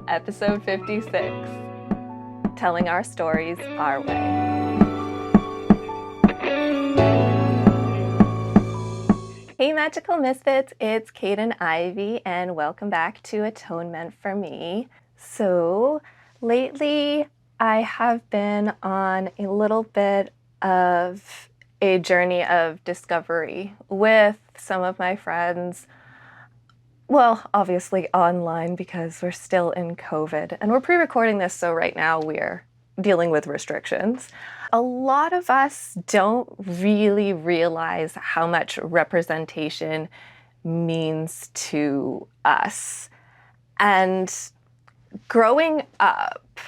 episode 56, telling our stories our way. Hey Magical Misfits, it's Kaidain Ivy and welcome back to Atonement for Me. So lately I have been on a little bit of a journey of discovery with some of my friends. Well, obviously online because we're still in COVID and we're pre-recording this, so right now we're dealing with restrictions. A lot of us don't really realize how much representation means to us. And growing up,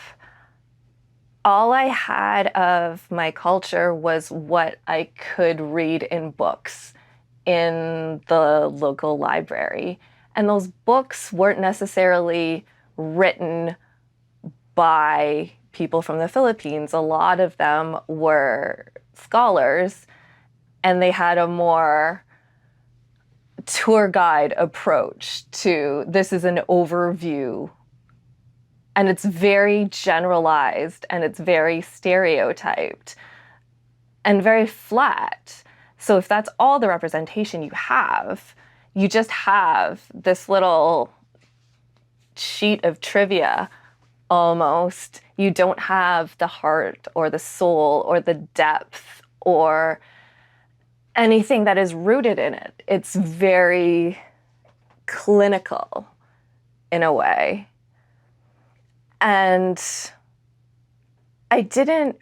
all I had of my culture was what I could read in books in the local library. And those books weren't necessarily written by people from the Philippines. A lot of them were scholars, and they had a more tour guide approach to this is an overview. And it's very generalized, and it's very stereotyped, and very flat. So if that's all the representation you have, you just have this little sheet of trivia almost. You don't have the heart or the soul or the depth or anything that is rooted in it. It's very clinical in a way. And I didn't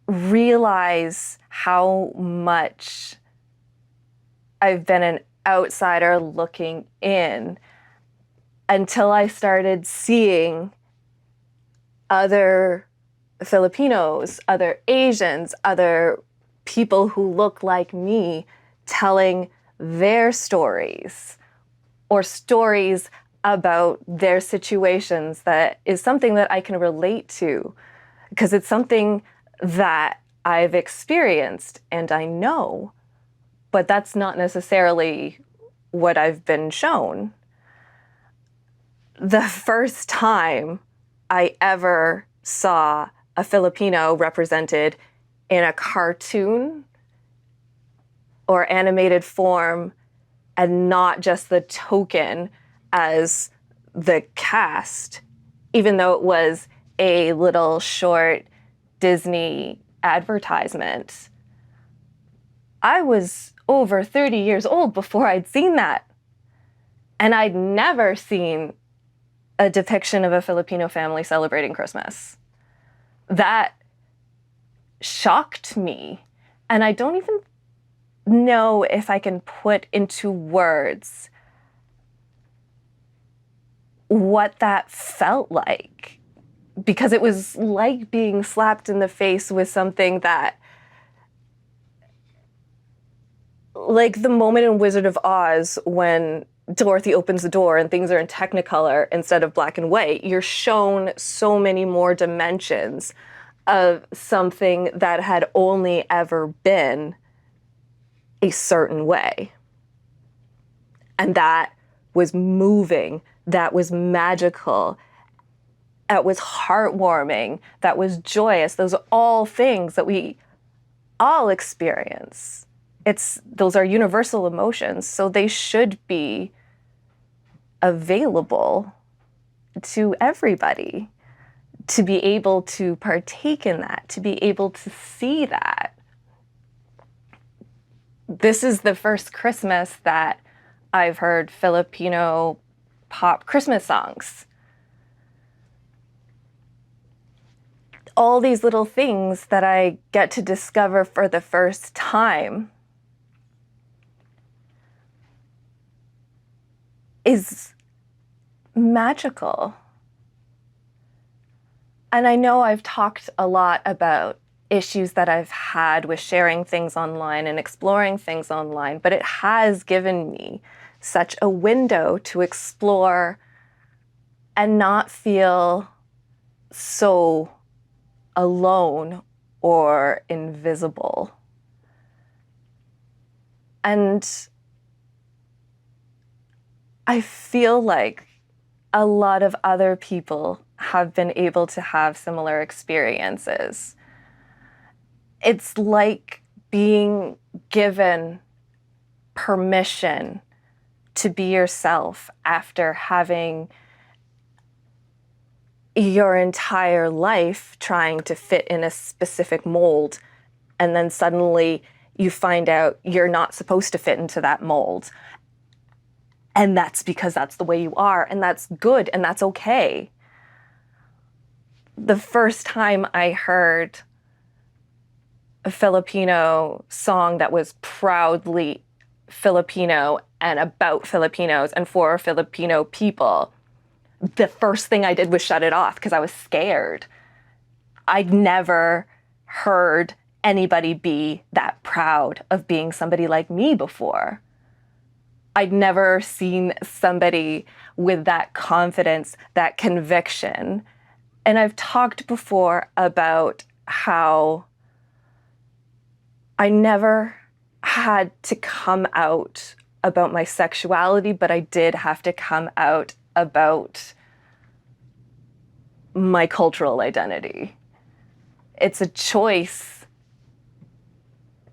realize how much I've been an outsider looking in until I started seeing other Filipinos, other Asians, other people who look like me telling their stories or stories about their situations that is something that I can relate to because it's something that I've experienced and I know. But that's not necessarily what I've been shown. The first time I ever saw a Filipino represented in a cartoon or animated form and not just the token as the cast, even though it was a little short Disney advertisement, I was over 30 years old before I'd seen that. And I'd never seen a depiction of a Filipino family celebrating Christmas. That shocked me. And I don't even know if I can put into words what that felt like. Because it was like being slapped in the face with something that, like the moment in Wizard of Oz when Dorothy opens the door and things are in Technicolor instead of black and white, you're shown so many more dimensions of something that had only ever been a certain way. And that was moving, that was magical, that was heartwarming, that was joyous. Those are all things that we all experience. Those are universal emotions, so they should be available to everybody to be able to partake in that, to be able to see that. This is the first Christmas that I've heard Filipino pop Christmas songs. All these little things that I get to discover for the first time is magical. And I know I've talked a lot about issues that I've had with sharing things online and exploring things online, but it has given me such a window to explore and not feel so alone or invisible. And I feel like a lot of other people have been able to have similar experiences. It's like being given permission to be yourself after having your entire life trying to fit in a specific mold, and then suddenly you find out you're not supposed to fit into that mold. And that's because that's the way you are, and that's good, and that's okay. The first time I heard a Filipino song that was proudly Filipino and about Filipinos and for Filipino people, the first thing I did was shut it off because I was scared. I'd never heard anybody be that proud of being somebody like me before. I'd never seen somebody with that confidence, that conviction. And I've talked before about how I never had to come out about my sexuality, but I did have to come out about my cultural identity. It's a choice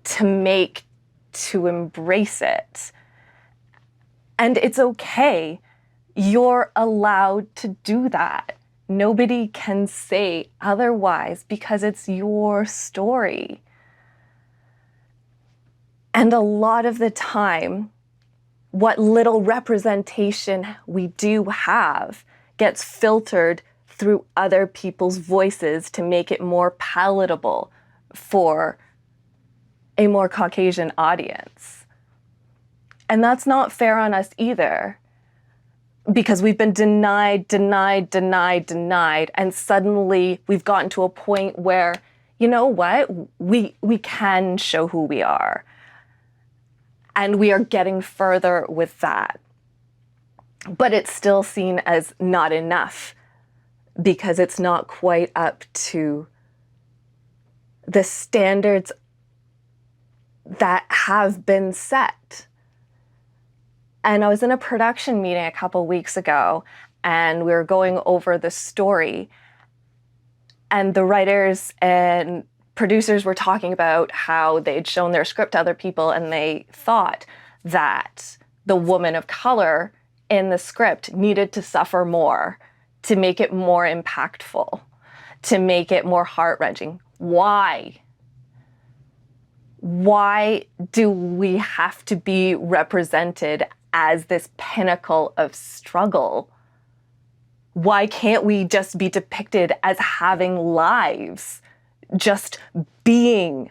to make, to embrace it. And it's okay. You're allowed to do that. Nobody can say otherwise because it's your story. And a lot of the time, what little representation we do have gets filtered through other people's voices to make it more palatable for a more Caucasian audience. And that's not fair on us either, because we've been denied, and suddenly we've gotten to a point where, you know what, we can show who we are. And we are getting further with that. But it's still seen as not enough because it's not quite up to the standards that have been set. And I was in a production meeting a couple weeks ago, and we were going over the story, and the writers and producers were talking about how they'd shown their script to other people, and they thought that the woman of color in the script needed to suffer more to make it more impactful, to make it more heart-wrenching. Why? Why do we have to be represented as this pinnacle of struggle? Why can't we just be depicted as having lives, just being,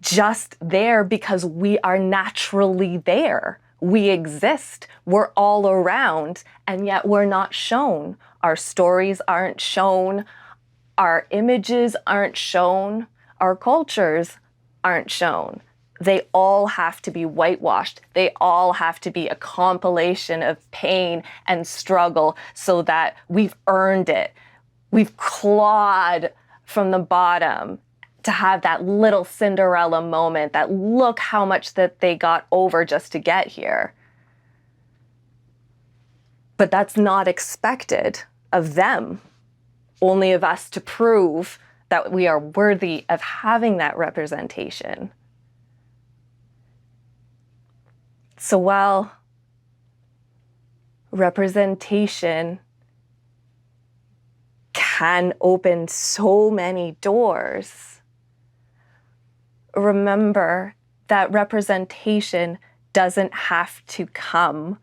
just there because we are naturally there? We exist, we're all around, and yet we're not shown. Our stories aren't shown, our images aren't shown, our cultures aren't shown. They all have to be whitewashed. They all have to be a compilation of pain and struggle so that we've earned it. We've clawed from the bottom to have that little Cinderella moment, that look how much that they got over just to get here. But that's not expected of them, only of us to prove that we are worthy of having that representation. So while representation can open so many doors, remember that representation doesn't have to come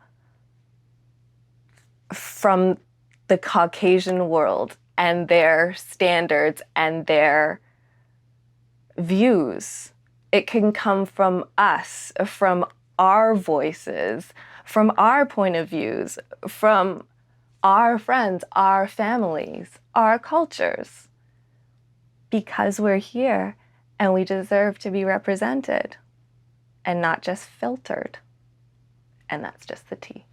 from the Caucasian world and their standards and their views. It can come from us, from our voices, from our point of views, from our friends, our families, our cultures. Because we're here and we deserve to be represented and not just filtered. And that's just the tea.